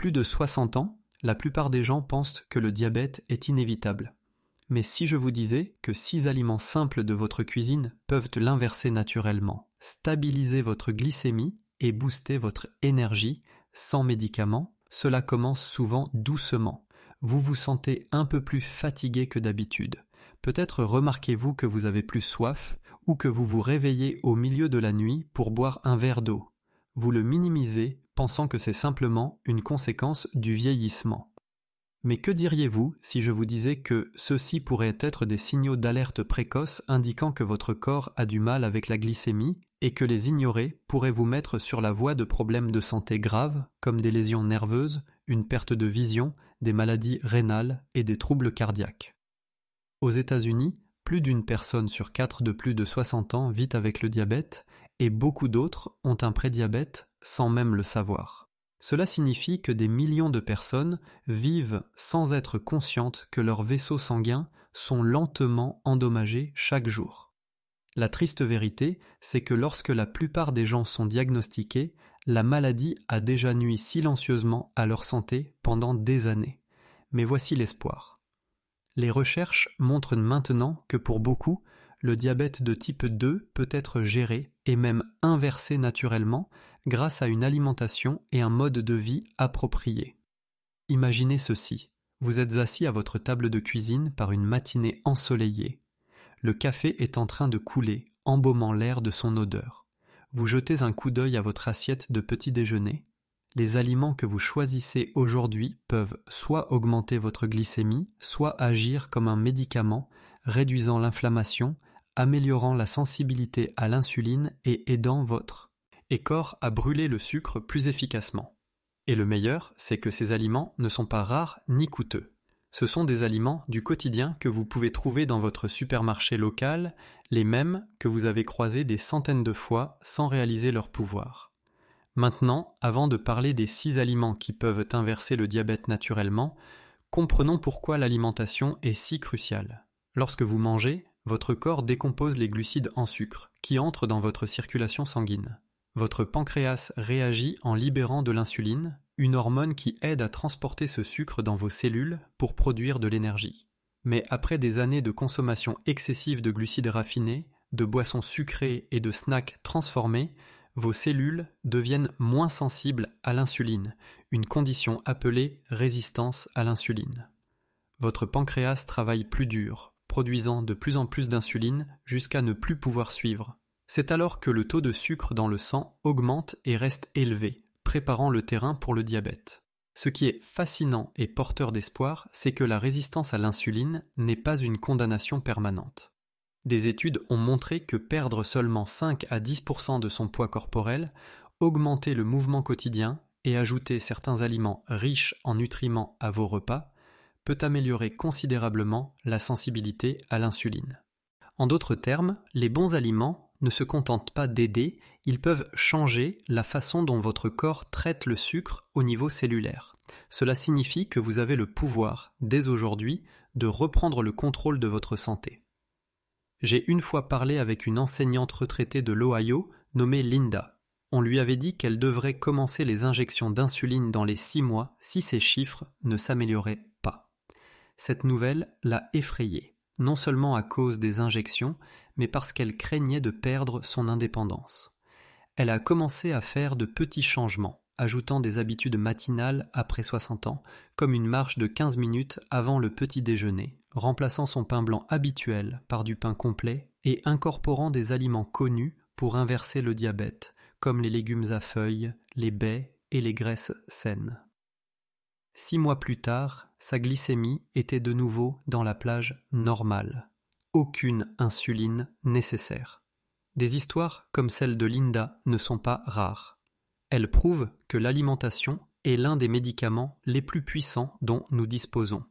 plus de 60 ans, la plupart des gens pensent que le diabète est inévitable. Mais si je vous disais que 6 aliments simples de votre cuisine peuvent l'inverser naturellement, stabiliser votre glycémie et booster votre énergie sans médicaments, cela commence souvent doucement. Vous vous sentez un peu plus fatigué que d'habitude. Peut-être remarquez-vous que vous avez plus soif ou que vous vous réveillez au milieu de la nuit pour boire un verre d'eau. Vous le minimisez, pensant que c'est simplement une conséquence du vieillissement. Mais que diriez-vous si je vous disais que ceux-ci pourraient être des signaux d'alerte précoce indiquant que votre corps a du mal avec la glycémie et que les ignorer pourrait vous mettre sur la voie de problèmes de santé graves comme des lésions nerveuses, une perte de vision, des maladies rénales et des troubles cardiaques. Aux États-Unis, plus d'une personne sur 4 de plus de 60 ans vit avec le diabète et beaucoup d'autres ont un prédiabète sans même le savoir. Cela signifie que des millions de personnes vivent sans être conscientes que leurs vaisseaux sanguins sont lentement endommagés chaque jour. La triste vérité, c'est que lorsque la plupart des gens sont diagnostiqués, la maladie a déjà nui silencieusement à leur santé pendant des années. Mais voici l'espoir. Les recherches montrent maintenant que pour beaucoup, le diabète de type 2 peut être géré et même inversé naturellement grâce à une alimentation et un mode de vie approprié. Imaginez ceci, vous êtes assis à votre table de cuisine par une matinée ensoleillée. Le café est en train de couler, embaumant l'air de son odeur. Vous jetez un coup d'œil à votre assiette de petit déjeuner. Les aliments que vous choisissez aujourd'hui peuvent soit augmenter votre glycémie, soit agir comme un médicament, réduisant l'inflammation, améliorant la sensibilité à l'insuline et aidant votre corps à brûler le sucre plus efficacement. Et le meilleur, c'est que ces aliments ne sont pas rares ni coûteux. Ce sont des aliments du quotidien que vous pouvez trouver dans votre supermarché local, les mêmes que vous avez croisés des centaines de fois sans réaliser leur pouvoir. Maintenant, avant de parler des 6 aliments qui peuvent inverser le diabète naturellement, comprenons pourquoi l'alimentation est si cruciale. Lorsque vous mangez, votre corps décompose les glucides en sucre, qui entrent dans votre circulation sanguine. Votre pancréas réagit en libérant de l'insuline, une hormone qui aide à transporter ce sucre dans vos cellules pour produire de l'énergie. Mais après des années de consommation excessive de glucides raffinés, de boissons sucrées et de snacks transformés, vos cellules deviennent moins sensibles à l'insuline, une condition appelée résistance à l'insuline. Votre pancréas travaille plus dur, produisant de plus en plus d'insuline jusqu'à ne plus pouvoir suivre. C'est alors que le taux de sucre dans le sang augmente et reste élevé, préparant le terrain pour le diabète. Ce qui est fascinant et porteur d'espoir, c'est que la résistance à l'insuline n'est pas une condamnation permanente. Des études ont montré que perdre seulement 5 à 10% de son poids corporel, augmenter le mouvement quotidien et ajouter certains aliments riches en nutriments à vos repas peut améliorer considérablement la sensibilité à l'insuline. En d'autres termes, les bons aliments ne se contentent pas d'aider, ils peuvent changer la façon dont votre corps traite le sucre au niveau cellulaire. Cela signifie que vous avez le pouvoir, dès aujourd'hui, de reprendre le contrôle de votre santé. J'ai une fois parlé avec une enseignante retraitée de l'Ohio nommée Linda. On lui avait dit qu'elle devrait commencer les injections d'insuline dans les 6 mois si ses chiffres ne s'amélioraient pas. Cette nouvelle l'a effrayée, non seulement à cause des injections, mais parce qu'elle craignait de perdre son indépendance. Elle a commencé à faire de petits changements, ajoutant des habitudes matinales après 60 ans, comme une marche de 15 minutes avant le petit déjeuner, remplaçant son pain blanc habituel par du pain complet et incorporant des aliments connus pour inverser le diabète, comme les légumes à feuilles, les baies et les graisses saines. 6 mois plus tard, sa glycémie était de nouveau dans la plage normale. Aucune insuline nécessaire. Des histoires comme celle de Linda ne sont pas rares. Elles prouvent que l'alimentation est l'un des médicaments les plus puissants dont nous disposons.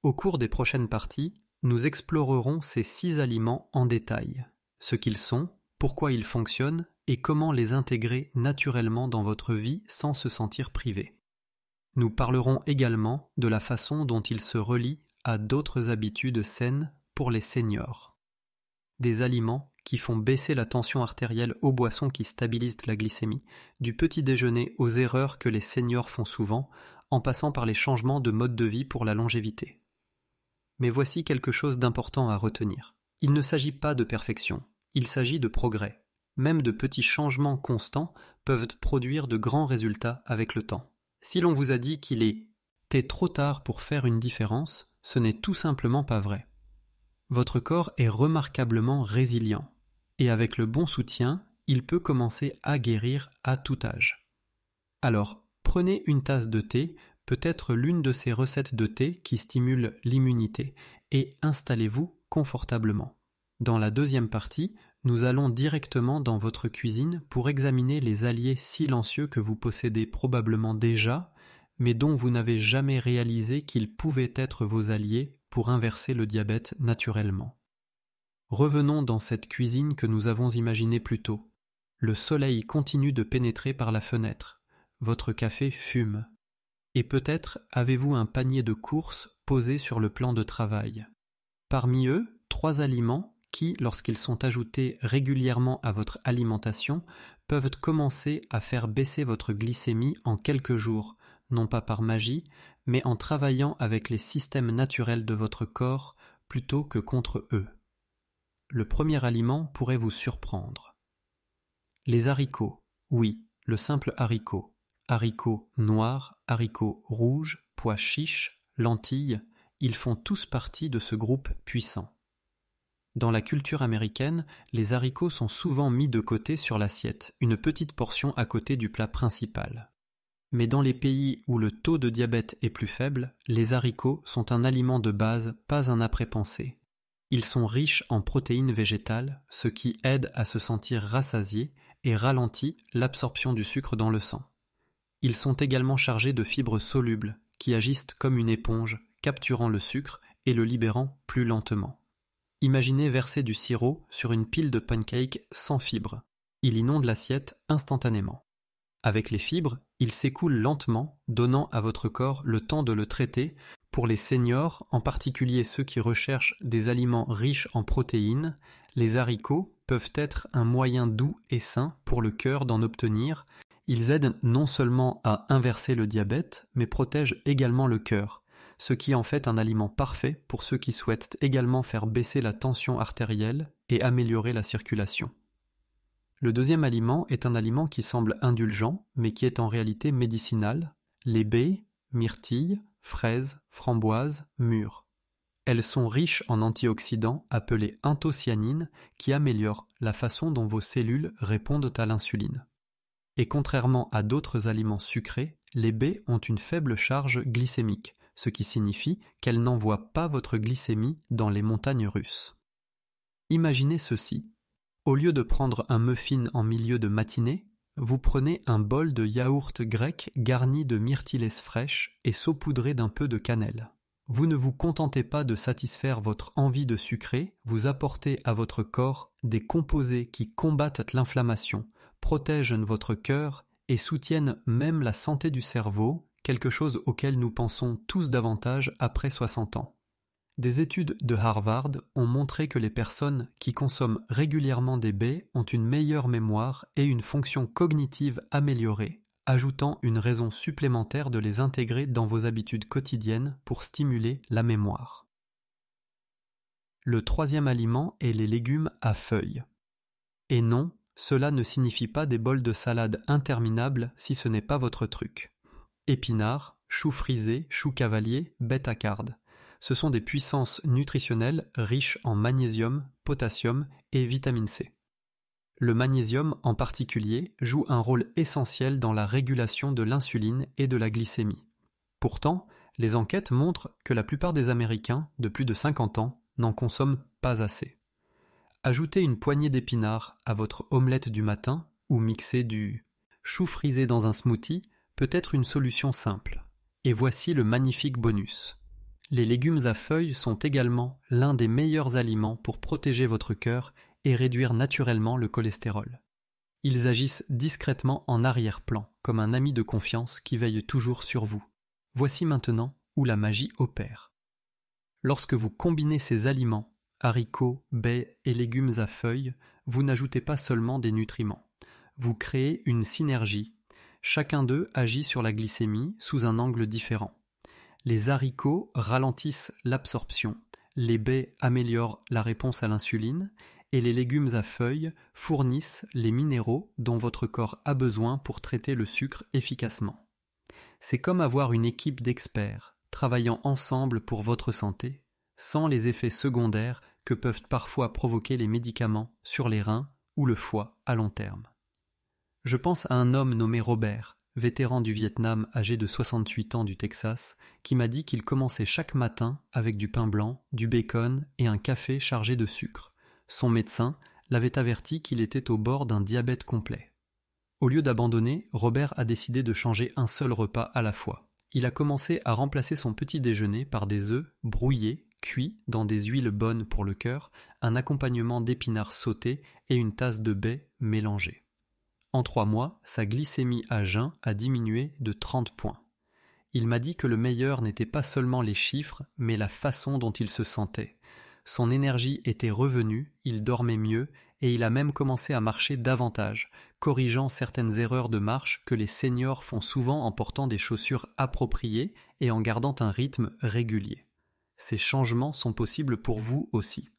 Au cours des prochaines parties, nous explorerons ces 6 aliments en détail, ce qu'ils sont, pourquoi ils fonctionnent et comment les intégrer naturellement dans votre vie sans se sentir privé. Nous parlerons également de la façon dont ils se relient à d'autres habitudes saines pour les seniors. Des aliments qui font baisser la tension artérielle aux boissons qui stabilisent la glycémie, du petit déjeuner aux erreurs que les seniors font souvent, en passant par les changements de mode de vie pour la longévité. Mais voici quelque chose d'important à retenir. Il ne s'agit pas de perfection, il s'agit de progrès. Même de petits changements constants peuvent produire de grands résultats avec le temps. Si l'on vous a dit qu'il était trop tard pour faire une différence, ce n'est tout simplement pas vrai. Votre corps est remarquablement résilient, et avec le bon soutien, il peut commencer à guérir à tout âge. Alors, prenez une tasse de thé, peut-être l'une de ces recettes de thé qui stimulent l'immunité, et installez-vous confortablement. Dans la deuxième partie, nous allons directement dans votre cuisine pour examiner les alliés silencieux que vous possédez probablement déjà, mais dont vous n'avez jamais réalisé qu'ils pouvaient être vos alliés pour inverser le diabète naturellement. Revenons dans cette cuisine que nous avons imaginée plus tôt. Le soleil continue de pénétrer par la fenêtre. Votre café fume. Et peut-être avez-vous un panier de courses posé sur le plan de travail. Parmi eux, 3 aliments qui, lorsqu'ils sont ajoutés régulièrement à votre alimentation, peuvent commencer à faire baisser votre glycémie en quelques jours, non pas par magie, mais en travaillant avec les systèmes naturels de votre corps plutôt que contre eux. Le premier aliment pourrait vous surprendre. Les haricots, oui, le simple haricot. Haricots noirs, haricots rouges, pois chiches, lentilles, ils font tous partie de ce groupe puissant. Dans la culture américaine, les haricots sont souvent mis de côté sur l'assiette, une petite portion à côté du plat principal. Mais dans les pays où le taux de diabète est plus faible, les haricots sont un aliment de base, pas un après-pensée. Ils sont riches en protéines végétales, ce qui aide à se sentir rassasié et ralentit l'absorption du sucre dans le sang. Ils sont également chargés de fibres solubles, qui agissent comme une éponge, capturant le sucre et le libérant plus lentement. Imaginez verser du sirop sur une pile de pancakes sans fibres. Il inonde l'assiette instantanément. Avec les fibres, il s'écoule lentement, donnant à votre corps le temps de le traiter. Pour les seniors, en particulier ceux qui recherchent des aliments riches en protéines, les haricots peuvent être un moyen doux et sain pour le cœur d'en obtenir. Ils aident non seulement à inverser le diabète, mais protègent également le cœur, ce qui en fait un aliment parfait pour ceux qui souhaitent également faire baisser la tension artérielle et améliorer la circulation. Le deuxième aliment est un aliment qui semble indulgent, mais qui est en réalité médicinal, les baies, myrtilles, fraises, framboises, mûres. Elles sont riches en antioxydants appelés anthocyanines qui améliorent la façon dont vos cellules répondent à l'insuline. Et contrairement à d'autres aliments sucrés, les baies ont une faible charge glycémique, ce qui signifie qu'elles n'envoient pas votre glycémie dans les montagnes russes. Imaginez ceci. Au lieu de prendre un muffin en milieu de matinée, vous prenez un bol de yaourt grec garni de myrtilles fraîches et saupoudré d'un peu de cannelle. Vous ne vous contentez pas de satisfaire votre envie de sucrer, vous apportez à votre corps des composés qui combattent l'inflammation, protègent votre cœur et soutiennent même la santé du cerveau, quelque chose auquel nous pensons tous davantage après 60 ans. Des études de Harvard ont montré que les personnes qui consomment régulièrement des baies ont une meilleure mémoire et une fonction cognitive améliorée, ajoutant une raison supplémentaire de les intégrer dans vos habitudes quotidiennes pour stimuler la mémoire. Le troisième aliment est les légumes à feuilles. Et non, cela ne signifie pas des bols de salade interminables si ce n'est pas votre truc. Épinards, choux frisés, choux cavaliers, bêta cardes. Ce sont des puissances nutritionnelles riches en magnésium, potassium et vitamine C. Le magnésium en particulier joue un rôle essentiel dans la régulation de l'insuline et de la glycémie. Pourtant, les enquêtes montrent que la plupart des Américains de plus de 50 ans n'en consomment pas assez. Ajoutez une poignée d'épinards à votre omelette du matin ou mixer du chou frisé dans un smoothie peut être une solution simple. Et voici le magnifique bonus. Les légumes à feuilles sont également l'un des meilleurs aliments pour protéger votre cœur et réduire naturellement le cholestérol. Ils agissent discrètement en arrière-plan, comme un ami de confiance qui veille toujours sur vous. Voici maintenant où la magie opère. Lorsque vous combinez ces aliments, haricots, baies et légumes à feuilles, vous n'ajoutez pas seulement des nutriments. Vous créez une synergie. Chacun d'eux agit sur la glycémie sous un angle différent. Les haricots ralentissent l'absorption, les baies améliorent la réponse à l'insuline et les légumes à feuilles fournissent les minéraux dont votre corps a besoin pour traiter le sucre efficacement. C'est comme avoir une équipe d'experts travaillant ensemble pour votre santé, sans les effets secondaires que peuvent parfois provoquer les médicaments sur les reins ou le foie à long terme. Je pense à un homme nommé Robert, vétéran du Vietnam âgé de 68 ans du Texas, qui m'a dit qu'il commençait chaque matin avec du pain blanc, du bacon et un café chargé de sucre. Son médecin l'avait averti qu'il était au bord d'un diabète complet. Au lieu d'abandonner, Robert a décidé de changer un seul repas à la fois. Il a commencé à remplacer son petit déjeuner par des œufs brouillés, cuits dans des huiles bonnes pour le cœur, un accompagnement d'épinards sautés et une tasse de baies mélangées. En 3 mois, sa glycémie à jeun a diminué de 30 points. Il m'a dit que le meilleur n'était pas seulement les chiffres, mais la façon dont il se sentait. Son énergie était revenue, il dormait mieux et il a même commencé à marcher davantage, corrigeant certaines erreurs de marche que les seniors font souvent en portant des chaussures appropriées et en gardant un rythme régulier. Ces changements sont possibles pour vous aussi.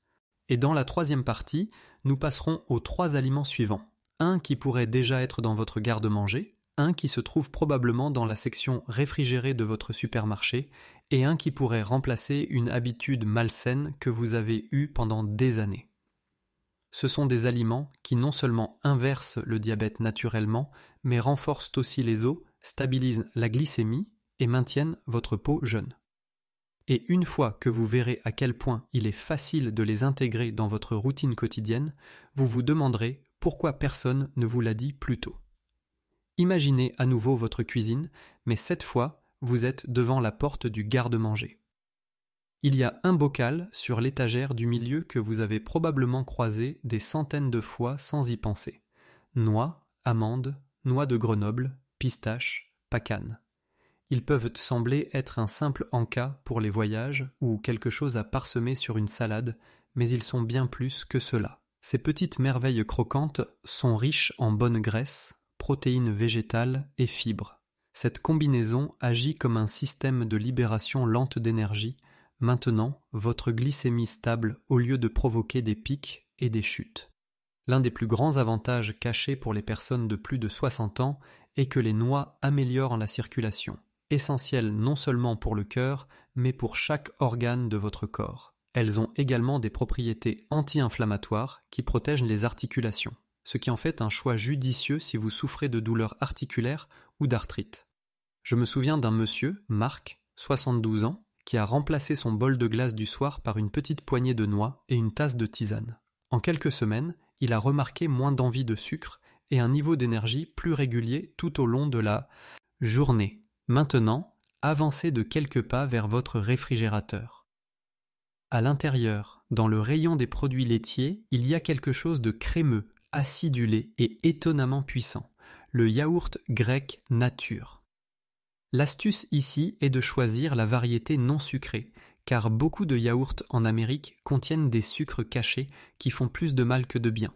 Et dans la 3e partie, nous passerons aux 3 aliments suivants. Un qui pourrait déjà être dans votre garde-manger, un qui se trouve probablement dans la section réfrigérée de votre supermarché et un qui pourrait remplacer une habitude malsaine que vous avez eue pendant des années. Ce sont des aliments qui non seulement inversent le diabète naturellement, mais renforcent aussi les os, stabilisent la glycémie et maintiennent votre peau jeune. Et une fois que vous verrez à quel point il est facile de les intégrer dans votre routine quotidienne, vous vous demanderez pourquoi personne ne vous l'a dit plus tôt. Imaginez à nouveau votre cuisine, mais cette fois, vous êtes devant la porte du garde-manger. Il y a un bocal sur l'étagère du milieu que vous avez probablement croisé des centaines de fois sans y penser. Noix, amandes, noix de Grenoble, pistaches, pacanes. Ils peuvent sembler être un simple encas pour les voyages ou quelque chose à parsemer sur une salade, mais ils sont bien plus que cela. Ces petites merveilles croquantes sont riches en bonnes graisses, protéines végétales et fibres. Cette combinaison agit comme un système de libération lente d'énergie, maintenant votre glycémie stable au lieu de provoquer des pics et des chutes. L'un des plus grands avantages cachés pour les personnes de plus de 60 ans est que les noix améliorent la circulation, essentielle non seulement pour le cœur, mais pour chaque organe de votre corps. Elles ont également des propriétés anti-inflammatoires qui protègent les articulations, ce qui en fait un choix judicieux si vous souffrez de douleurs articulaires ou d'arthrite. Je me souviens d'un monsieur, Marc, 72 ans, qui a remplacé son bol de glace du soir par une petite poignée de noix et une tasse de tisane. En quelques semaines, il a remarqué moins d'envie de sucre et un niveau d'énergie plus régulier tout au long de la journée. Maintenant, avancez de quelques pas vers votre réfrigérateur. À l'intérieur, dans le rayon des produits laitiers, il y a quelque chose de crémeux, acidulé et étonnamment puissant, le yaourt grec nature. L'astuce ici est de choisir la variété non sucrée, car beaucoup de yaourts en Amérique contiennent des sucres cachés qui font plus de mal que de bien.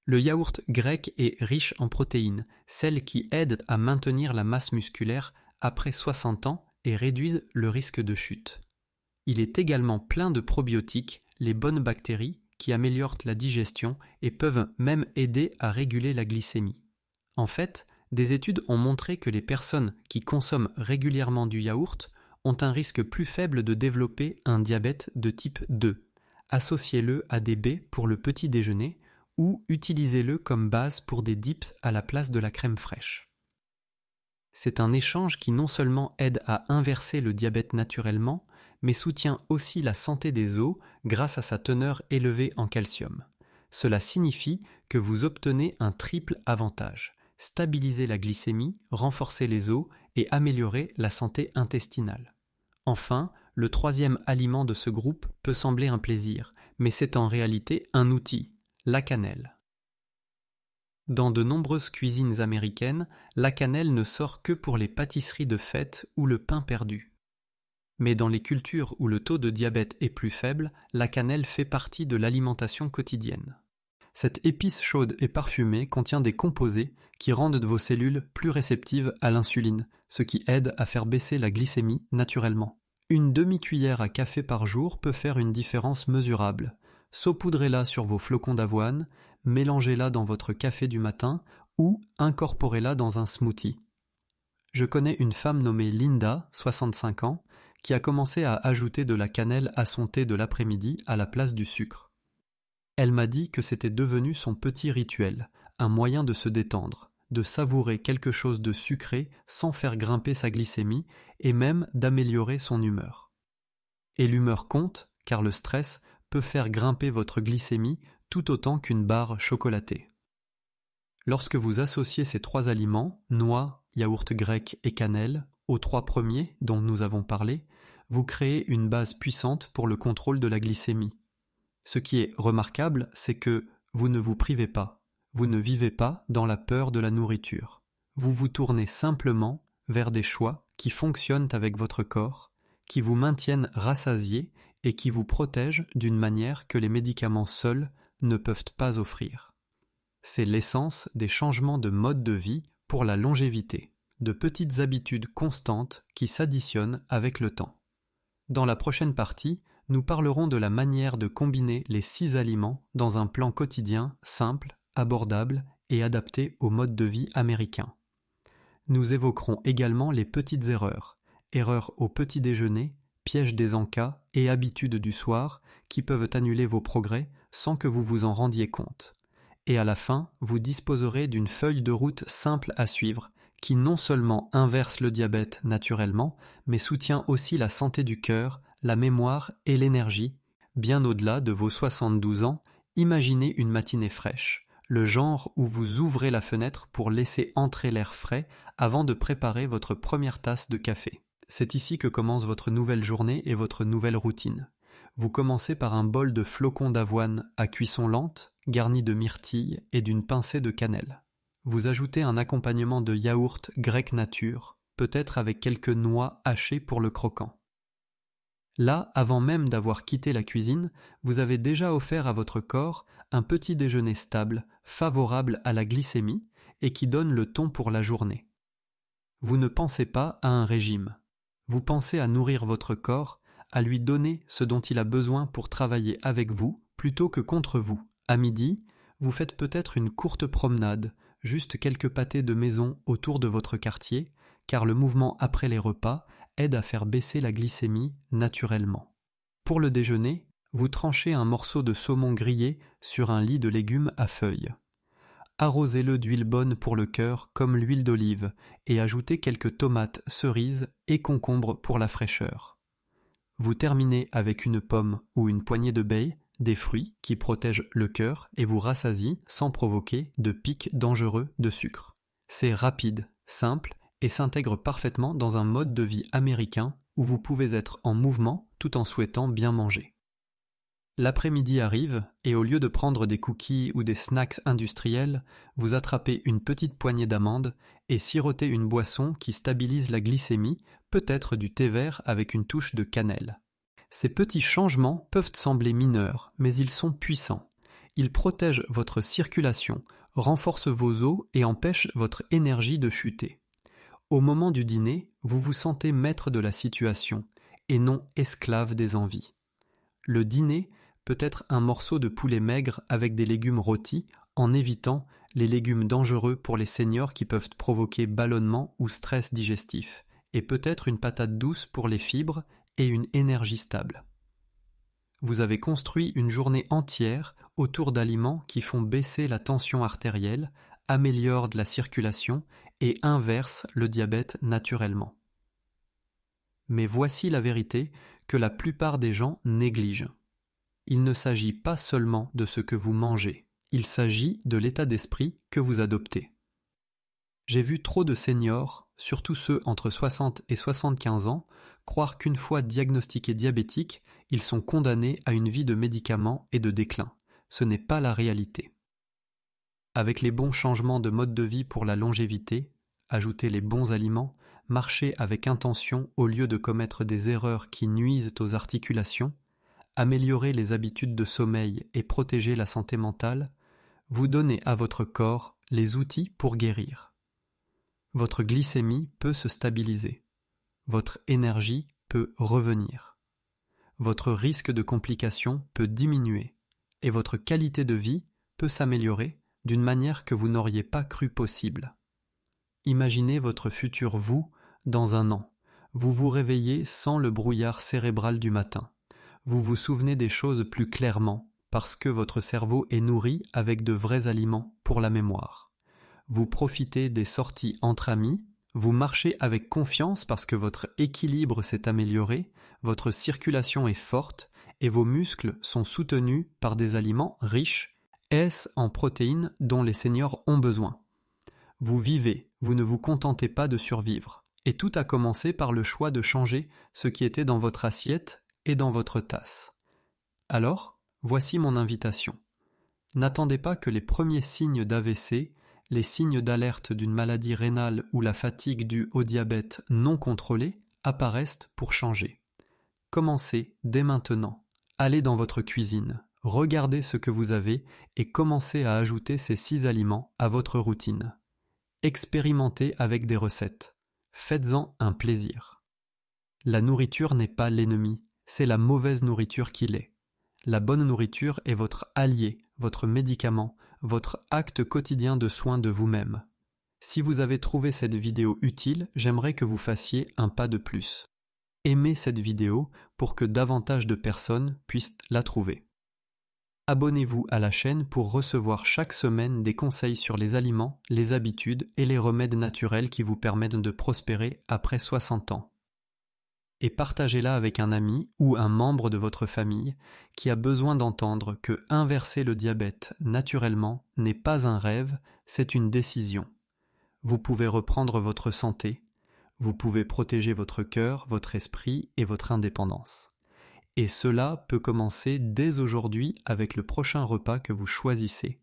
Le yaourt grec est riche en protéines, celles qui aident à maintenir la masse musculaire après 60 ans et réduisent le risque de chute. Il est également plein de probiotiques, les bonnes bactéries qui améliorent la digestion et peuvent même aider à réguler la glycémie. En fait, des études ont montré que les personnes qui consomment régulièrement du yaourt ont un risque plus faible de développer un diabète de type 2. Associez-le à des baies pour le petit déjeuner ou utilisez-le comme base pour des dips à la place de la crème fraîche. C'est un échange qui non seulement aide à inverser le diabète naturellement, mais soutient aussi la santé des os grâce à sa teneur élevée en calcium. Cela signifie que vous obtenez un triple avantage: stabiliser la glycémie, renforcer les os et améliorer la santé intestinale. Enfin, le 3e aliment de ce groupe peut sembler un plaisir, mais c'est en réalité un outil, la cannelle. Dans de nombreuses cuisines américaines, la cannelle ne sort que pour les pâtisseries de fête ou le pain perdu. Mais dans les cultures où le taux de diabète est plus faible, la cannelle fait partie de l'alimentation quotidienne. Cette épice chaude et parfumée contient des composés qui rendent vos cellules plus réceptives à l'insuline, ce qui aide à faire baisser la glycémie naturellement. Une demi-cuillère à café par jour peut faire une différence mesurable. Saupoudrez-la sur vos flocons d'avoine, mélangez-la dans votre café du matin ou incorporez-la dans un smoothie. Je connais une femme nommée Linda, 65 ans, qui a commencé à ajouter de la cannelle à son thé de l'après-midi à la place du sucre. Elle m'a dit que c'était devenu son petit rituel, un moyen de se détendre, de savourer quelque chose de sucré sans faire grimper sa glycémie et même d'améliorer son humeur. Et l'humeur compte, car le stress peut faire grimper votre glycémie tout autant qu'une barre chocolatée. Lorsque vous associez ces 3 aliments, noix, yaourt grec et cannelle, aux 3 premiers dont nous avons parlé, vous créez une base puissante pour le contrôle de la glycémie. Ce qui est remarquable, c'est que vous ne vous privez pas, vous ne vivez pas dans la peur de la nourriture. Vous vous tournez simplement vers des choix qui fonctionnent avec votre corps, qui vous maintiennent rassasiés et qui vous protègent d'une manière que les médicaments seuls ne peuvent pas offrir. C'est l'essence des changements de mode de vie pour la longévité, de petites habitudes constantes qui s'additionnent avec le temps. Dans la prochaine partie, nous parlerons de la manière de combiner les 6 aliments dans un plan quotidien simple, abordable et adapté au mode de vie américain. Nous évoquerons également les petites erreurs au petit déjeuner, pièges des encas et habitudes du soir qui peuvent annuler vos progrès sans que vous vous en rendiez compte. Et à la fin, vous disposerez d'une feuille de route simple à suivre qui non seulement inverse le diabète naturellement, mais soutient aussi la santé du cœur, la mémoire et l'énergie. Bien au-delà de vos 72 ans, imaginez une matinée fraîche, le genre où vous ouvrez la fenêtre pour laisser entrer l'air frais avant de préparer votre première tasse de café. C'est ici que commence votre nouvelle journée et votre nouvelle routine. Vous commencez par un bol de flocons d'avoine à cuisson lente, garni de myrtille et d'une pincée de cannelle. Vous ajoutez un accompagnement de yaourt grec nature, peut-être avec quelques noix hachées pour le croquant. Là, avant même d'avoir quitté la cuisine, vous avez déjà offert à votre corps un petit déjeuner stable, favorable à la glycémie et qui donne le ton pour la journée. Vous ne pensez pas à un régime. Vous pensez à nourrir votre corps, à lui donner ce dont il a besoin pour travailler avec vous plutôt que contre vous. À midi, vous faites peut-être une courte promenade, juste quelques pâtés de maison autour de votre quartier, car le mouvement après les repas aide à faire baisser la glycémie naturellement. Pour le déjeuner, vous tranchez un morceau de saumon grillé sur un lit de légumes à feuilles. Arrosez-le d'huile bonne pour le cœur comme l'huile d'olive et ajoutez quelques tomates, cerises et concombres pour la fraîcheur. Vous terminez avec une pomme ou une poignée de baies, des fruits qui protègent le cœur et vous rassasient sans provoquer de pics dangereux de sucre. C'est rapide, simple et s'intègre parfaitement dans un mode de vie américain où vous pouvez être en mouvement tout en souhaitant bien manger. L'après-midi arrive et au lieu de prendre des cookies ou des snacks industriels, vous attrapez une petite poignée d'amandes et sirotez une boisson qui stabilise la glycémie, peut-être du thé vert avec une touche de cannelle. Ces petits changements peuvent sembler mineurs, mais ils sont puissants. Ils protègent votre circulation, renforcent vos os et empêchent votre énergie de chuter. Au moment du dîner, vous vous sentez maître de la situation et non esclave des envies. Le dîner peut être un morceau de poulet maigre avec des légumes rôtis en évitant les légumes dangereux pour les seniors qui peuvent provoquer ballonnement ou stress digestif, et peut-être une patate douce pour les fibres et une énergie stable. Vous avez construit une journée entière autour d'aliments qui font baisser la tension artérielle, améliorent la circulation et inversent le diabète naturellement. Mais voici la vérité que la plupart des gens négligent. Il ne s'agit pas seulement de ce que vous mangez, il s'agit de l'état d'esprit que vous adoptez. J'ai vu trop de seniors, surtout ceux entre 60 et 75 ans, croire qu'une fois diagnostiqués diabétiques, ils sont condamnés à une vie de médicaments et de déclin. Ce n'est pas la réalité. Avec les bons changements de mode de vie pour la longévité, ajouter les bons aliments, marcher avec intention au lieu de commettre des erreurs qui nuisent aux articulations, améliorer les habitudes de sommeil et protéger la santé mentale, Vous donnez à votre corps les outils pour guérir. Votre glycémie peut se stabiliser. Votre énergie peut revenir. Votre risque de complications peut diminuer et votre qualité de vie peut s'améliorer d'une manière que vous n'auriez pas cru possible. Imaginez votre futur vous dans un an. Vous vous réveillez sans le brouillard cérébral du matin. Vous vous souvenez des choses plus clairement parce que votre cerveau est nourri avec de vrais aliments pour la mémoire. Vous profitez des sorties entre amis, vous marchez avec confiance parce que votre équilibre s'est amélioré, votre circulation est forte et vos muscles sont soutenus par des aliments riches, en protéines dont les seniors ont besoin. Vous vivez, vous ne vous contentez pas de survivre. Et tout a commencé par le choix de changer ce qui était dans votre assiette et dans votre tasse. Alors, voici mon invitation. N'attendez pas que les premiers signes d'AVC, les signes d'alerte d'une maladie rénale ou la fatigue due au diabète non contrôlé apparaissent pour changer. Commencez dès maintenant. Allez dans votre cuisine, regardez ce que vous avez et commencez à ajouter ces 6 aliments à votre routine. Expérimentez avec des recettes. Faites-en un plaisir. La nourriture n'est pas l'ennemi, c'est la mauvaise nourriture qui l'est. La bonne nourriture est votre allié, votre médicament, votre acte quotidien de soin de vous-même. Si vous avez trouvé cette vidéo utile, j'aimerais que vous fassiez un pas de plus. Aimez cette vidéo pour que davantage de personnes puissent la trouver. Abonnez-vous à la chaîne pour recevoir chaque semaine des conseils sur les aliments, les habitudes et les remèdes naturels qui vous permettent de prospérer après 60 ans. Et partagez-la avec un ami ou un membre de votre famille qui a besoin d'entendre que inverser le diabète naturellement n'est pas un rêve, c'est une décision. Vous pouvez reprendre votre santé, vous pouvez protéger votre cœur, votre esprit et votre indépendance. Et cela peut commencer dès aujourd'hui avec le prochain repas que vous choisissez.